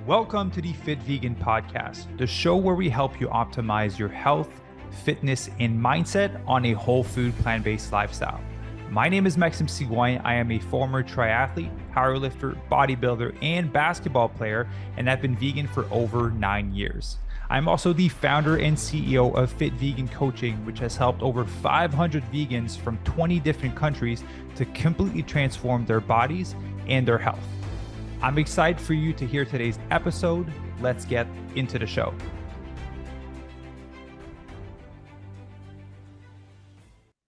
Welcome to the Fit Vegan Podcast, the show where we help you optimize your health, fitness, and mindset on a whole food, plant-based lifestyle. My name is Maxime Sigouin. I am a former triathlete, powerlifter, bodybuilder, and basketball player, and I've been vegan for over 9 years. I'm also the founder and CEO of Fit Vegan Coaching, which has helped over 500 vegans from 20 different countries to completely transform their bodies and their health. I'm excited for you to hear today's episode. Let's get into the show.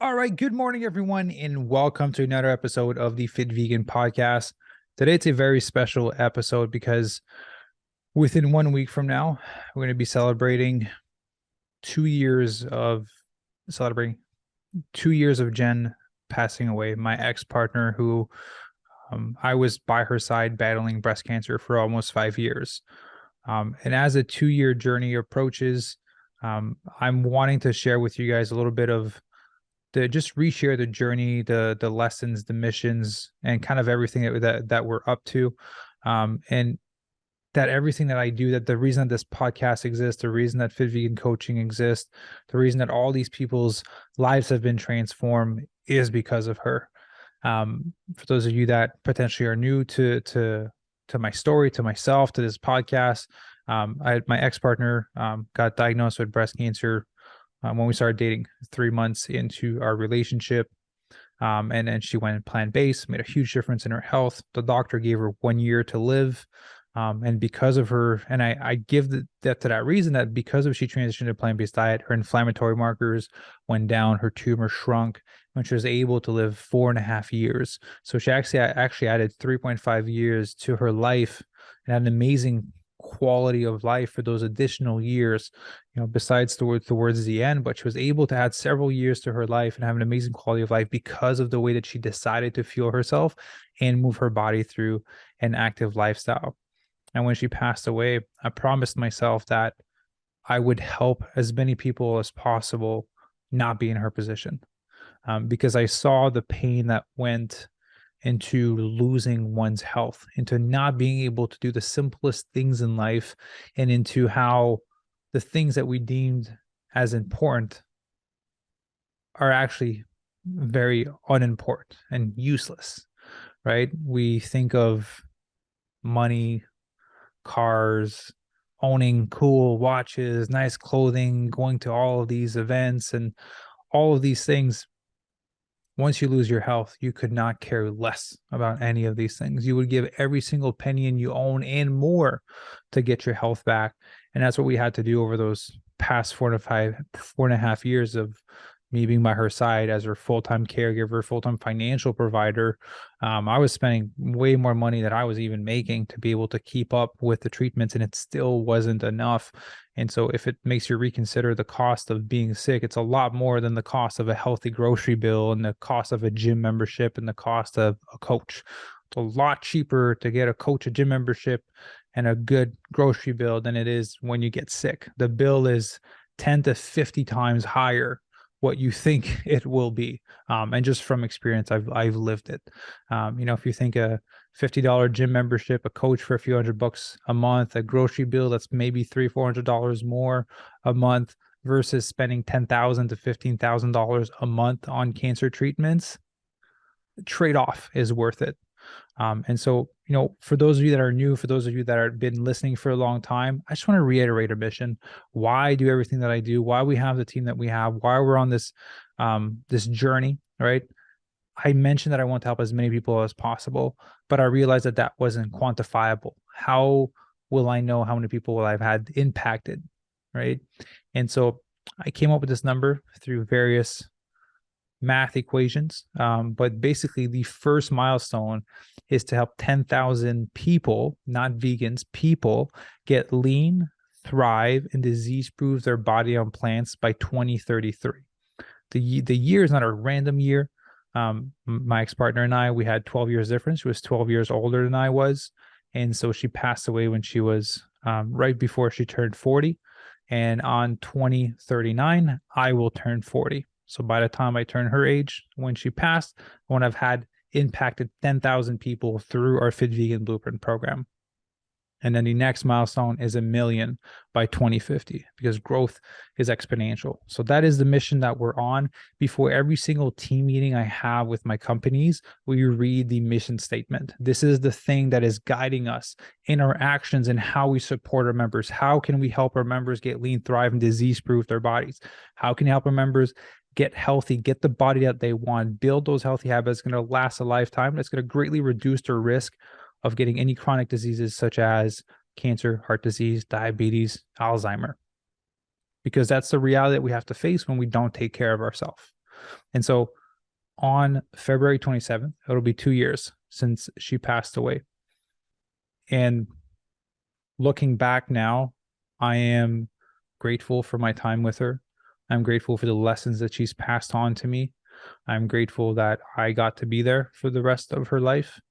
All right, good morning, everyone, and welcome to another episode of the Fit Vegan Podcast. Today, it's a very special episode because within 1 week from now, we're going to be celebrating 2 years of Jen passing away, my ex-partner who I was by her side battling breast cancer for almost 5 years. And as a 2-year journey approaches, I'm wanting to share with you guys a little bit of just reshare the journey, the lessons, the missions, and kind of everything that we're up to. And that everything that I do, that the reason that this podcast exists, the reason that Fit Vegan Coaching exists, the reason that all these people's lives have been transformed is because of her. For those of you that potentially are new to my story, to myself, to this podcast, my ex-partner got diagnosed with breast cancer when we started dating 3 months into our relationship. And then she went plant-based, made a huge difference in her health. The doctor gave her 1 year to live. And because of her, and I give that to that reason, that because of she transitioned to plant-based diet, her inflammatory markers went down, her tumor shrunk, and she was able to live 4.5 years. So she actually added 3.5 years to her life and had an amazing quality of life for those additional years, besides towards the end. But she was able to add several years to her life and have an amazing quality of life because of the way that she decided to fuel herself and move her body through an active lifestyle. And when she passed away, I promised myself that I would help as many people as possible not be in her position, because I saw the pain that went into losing one's health, into not being able to do the simplest things in life, and into how the things that we deemed as important are actually very unimportant and useless, right? We think of money, cars, owning cool watches, nice clothing, going to all of these events and all of these things. Once you lose your health, you could not care less about any of these things. You would give every single penny you own and more to get your health back. And that's what we had to do over those past 4.5 years of me being by her side as her full-time caregiver, full-time financial provider. I was spending way more money than I was even making to be able to keep up with the treatments, and it still wasn't enough. And so if it makes you reconsider the cost of being sick, it's a lot more than the cost of a healthy grocery bill and the cost of a gym membership and the cost of a coach. It's a lot cheaper to get a coach, a gym membership, and a good grocery bill than it is when you get sick. The bill is 10 to 50 times higher what you think it will be. And just from experience, I've lived it. If you think a $50 gym membership, a coach for a few $100 a month, a grocery bill that's maybe $300-400 more a month versus spending $10,000 to $15,000 a month on cancer treatments, the trade-off is worth it. And so, for those of you that are new, for those of you that have been listening for a long time, I just want to reiterate our mission, why I do everything that I do, why we have the team that we have, why we're on this journey, right? I mentioned that I want to help as many people as possible, but I realized that wasn't quantifiable. How will I know how many people I've had impacted, right? And so I came up with this number through various math equations. But basically the first milestone is to help 10,000 people, not vegans, people get lean, thrive, and disease-proof their body on plants by 2033. The year is not a random year. My ex-partner and I, we had 12 years difference. She was 12 years older than I was. And so she passed away when she was right before she turned 40. And on 2039, I will turn 40. So by the time I turn her age, when she passed, I want to have had impacted 10,000 people through our Fit Vegan Blueprint program. And then the next milestone is 1 million by 2050, because growth is exponential. So that is the mission that we're on. Before every single team meeting I have with my companies, we read the mission statement. This is the thing that is guiding us in our actions and how we support our members. How can we help our members get lean, thrive, and disease-proof their bodies? How can you help our members get healthy, get the body that they want, build those healthy habits going to last a lifetime? That's going to greatly reduce their risk of getting any chronic diseases such as cancer, heart disease, diabetes, Alzheimer, because that's the reality that we have to face when we don't take care of ourselves. And so on February 27th, it'll be 2 years since she passed away. And looking back now, I am grateful for my time with her. I'm grateful for the lessons that she's passed on to me. I'm grateful that I got to be there for the rest of her life.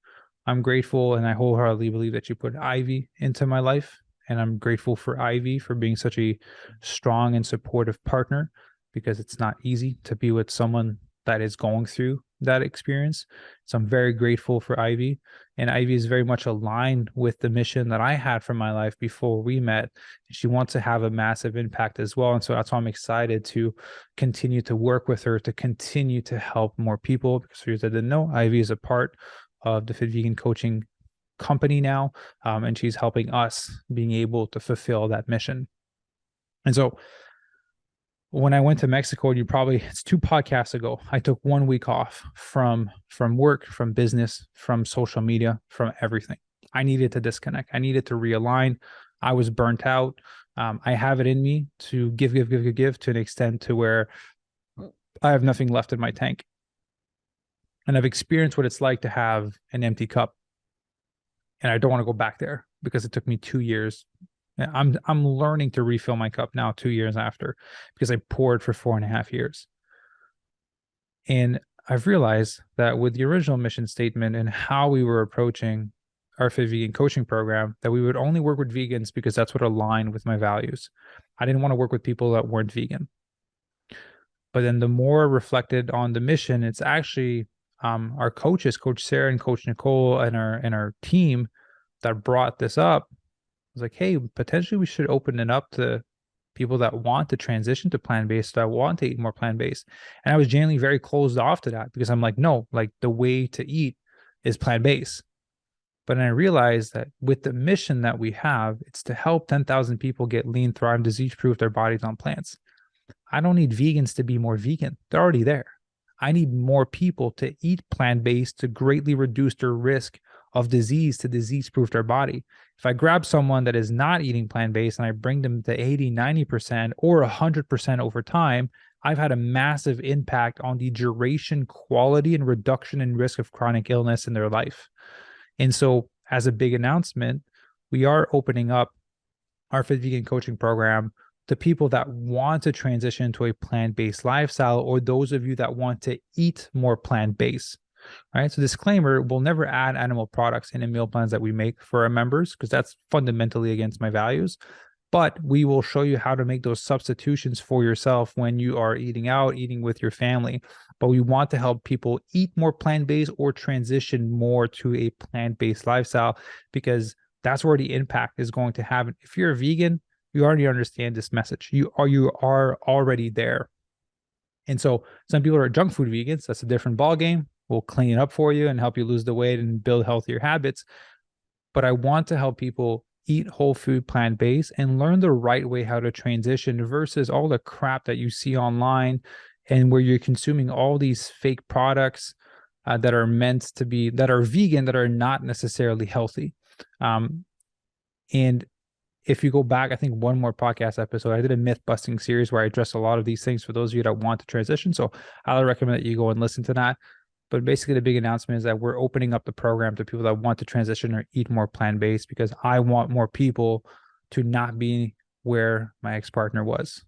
I'm grateful, and I wholeheartedly believe that you put Ivy into my life. And I'm grateful for Ivy for being such a strong and supportive partner, because it's not easy to be with someone that is going through that experience. So I'm very grateful for Ivy. And Ivy is very much aligned with the mission that I had for my life before we met. She wants to have a massive impact as well. And so that's why I'm excited to continue to work with her, to continue to help more people. Because for those that didn't know, Ivy is a part of the Fit Vegan Coaching company now, and she's helping us being able to fulfill that mission. And so when I went to Mexico, it's 2 podcasts ago, I took 1 week off from work, from business, from social media, from everything. I needed to disconnect. I needed to realign. I was burnt out. I have it in me to give to an extent to where I have nothing left in my tank. And I've experienced what it's like to have an empty cup. And I don't want to go back there, because it took me 2 years. I'm learning to refill my cup now 2 years after, because I poured for 4.5 years. And I've realized that with the original mission statement and how we were approaching our Fit Vegan Coaching program, that we would only work with vegans because that's what aligned with my values. I didn't want to work with people that weren't vegan. But then the more reflected on the mission, it's actually our coaches, Coach Sarah and Coach Nicole, and our team that brought this up. I was like, hey, potentially we should open it up to people that want to transition to plant-based, that want to eat more plant-based. And I was genuinely very closed off to that, because I'm like, no, like the way to eat is plant-based. But then I realized that with the mission that we have, it's to help 10,000 people get lean, thrive, disease-proof their bodies on plants. I don't need vegans to be more vegan. They're already there. I need more people to eat plant-based to greatly reduce their risk of disease, to disease-proof their body. If I grab someone that is not eating plant-based and I bring them to 80, 90% or 100% over time, I've had a massive impact on the duration, quality, and reduction in risk of chronic illness in their life. And so as a big announcement, we are opening up our Fit Vegan Coaching program to people that want to transition to a plant-based lifestyle, or those of you that want to eat more plant-based. All right. So disclaimer, we'll never add animal products in the meal plans that we make for our members, because that's fundamentally against my values. But we will show you how to make those substitutions for yourself when you are eating out, eating with your family. But we want to help people eat more plant-based or transition more to a plant-based lifestyle, because that's where the impact is going to happen. If you're a vegan, you already understand this message. You are already there. And so some people are junk food vegans. That's a different ballgame. We'll clean it up for you and help you lose the weight and build healthier habits. But I want to help people eat whole food, plant-based, and learn the right way how to transition, versus all the crap that you see online and where you're consuming all these fake products that are meant to be, that are vegan, that are not necessarily healthy. And if you go back, I think 1 more podcast episode, I did a myth busting series where I addressed a lot of these things for those of you that want to transition. So I recommend that you go and listen to that. But basically the big announcement is that we're opening up the program to people that want to transition or eat more plant-based, because I want more people to not be where my ex-partner was.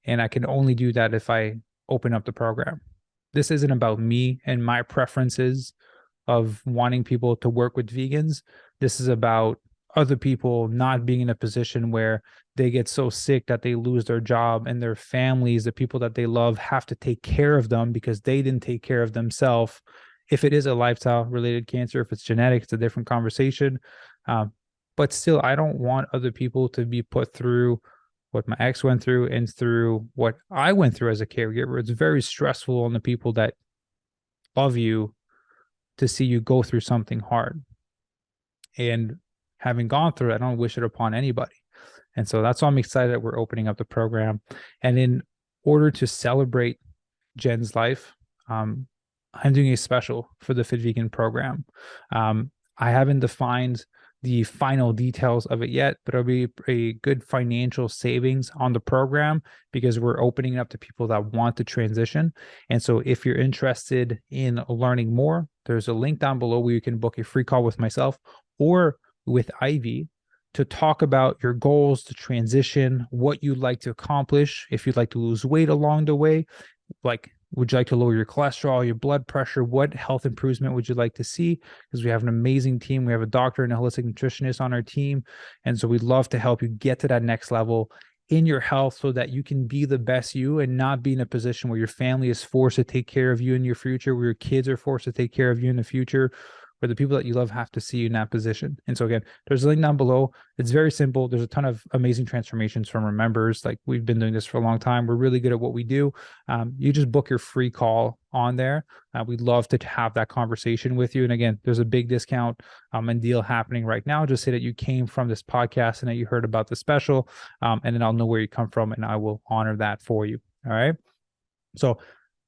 And I can only do that if I open up the program. This isn't about me and my preferences of wanting people to work with vegans. This is about other people not being in a position where they get so sick that they lose their job, and their families, the people that they love, have to take care of them because they didn't take care of themselves. If it is a lifestyle related cancer, if it's genetic, it's a different conversation. but still, I don't want other people to be put through what my ex went through and through what I went through as a caregiver. It's very stressful on the people that love you to see you go through something hard. And having gone through it, I don't wish it upon anybody. And so that's why I'm excited that we're opening up the program. And in order to celebrate Jen's life, I'm doing a special for the Fit Vegan program. I haven't defined the final details of it yet, but it'll be a good financial savings on the program because we're opening it up to people that want to transition. And so if you're interested in learning more, there's a link down below where you can book a free call with myself or with Ivy to talk about your goals, to transition, what you'd like to accomplish, if you'd like to lose weight along the way, like would you like to lower your cholesterol, your blood pressure? What health improvement would you like to see? Because we have an amazing team. We have a doctor and a holistic nutritionist on our team. And so we'd love to help you get to that next level in your health so that you can be the best you and not be in a position where your family is forced to take care of you in your future, where your kids are forced to take care of you in the future, where the people that you love have to see you in that position. And so again, there's a link down below. It's very simple. There's a ton of amazing transformations from our members. Like we've been doing this for a long time. We're really good at what we do. You just book your free call on there. We'd love to have that conversation with you. And again, there's a big discount and deal happening right now. Just say that you came from this podcast and that you heard about the special, and then I'll know where you come from and I will honor that for you. All right. So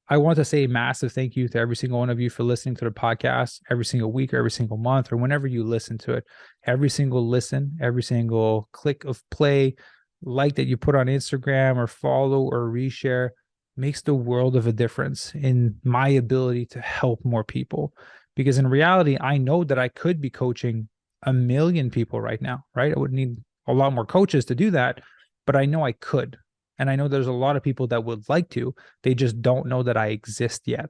I want to say a massive thank you to every single one of you for listening to the podcast every single week or every single month or whenever you listen to it. Every single listen, every single click of play, like that you put on Instagram or follow or reshare makes the world of a difference in my ability to help more people. Because in reality, I know that I could be coaching 1 million people right now, right? I would need a lot more coaches to do that, but I know I could. And I know there's a lot of people that would like to, they just don't know that I exist yet.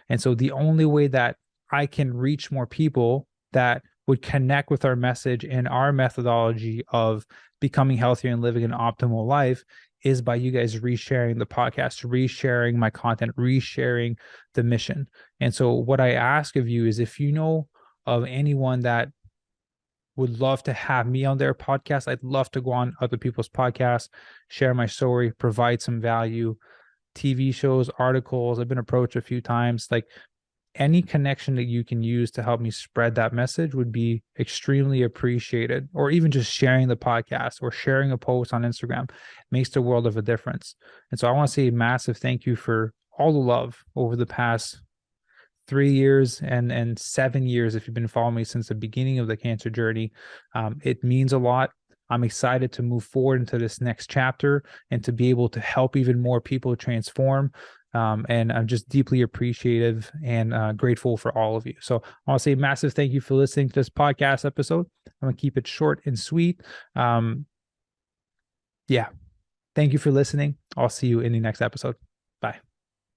And so the only way that I can reach more people that would connect with our message and our methodology of becoming healthier and living an optimal life is by you guys resharing the podcast, resharing my content, resharing the mission. And so what I ask of you is if you know of anyone that would love to have me on their podcast, I'd love to go on other people's podcasts, share my story, provide some value, TV shows, articles. I've been approached a few times. Like any connection that you can use to help me spread that message would be extremely appreciated. Or even just sharing the podcast or sharing a post on Instagram makes the world of a difference. And so I want to say a massive thank you for all the love over the past 3 years and 7 years if you've been following me since the beginning of the cancer journey. It means a lot. I'm excited to move forward into this next chapter and to be able to help even more people transform. And I'm just deeply appreciative and grateful for all of you. So I want to say a massive thank you for listening to this podcast episode. I'm going to keep it short and sweet. Yeah. Thank you for listening. I'll see you in the next episode. Bye.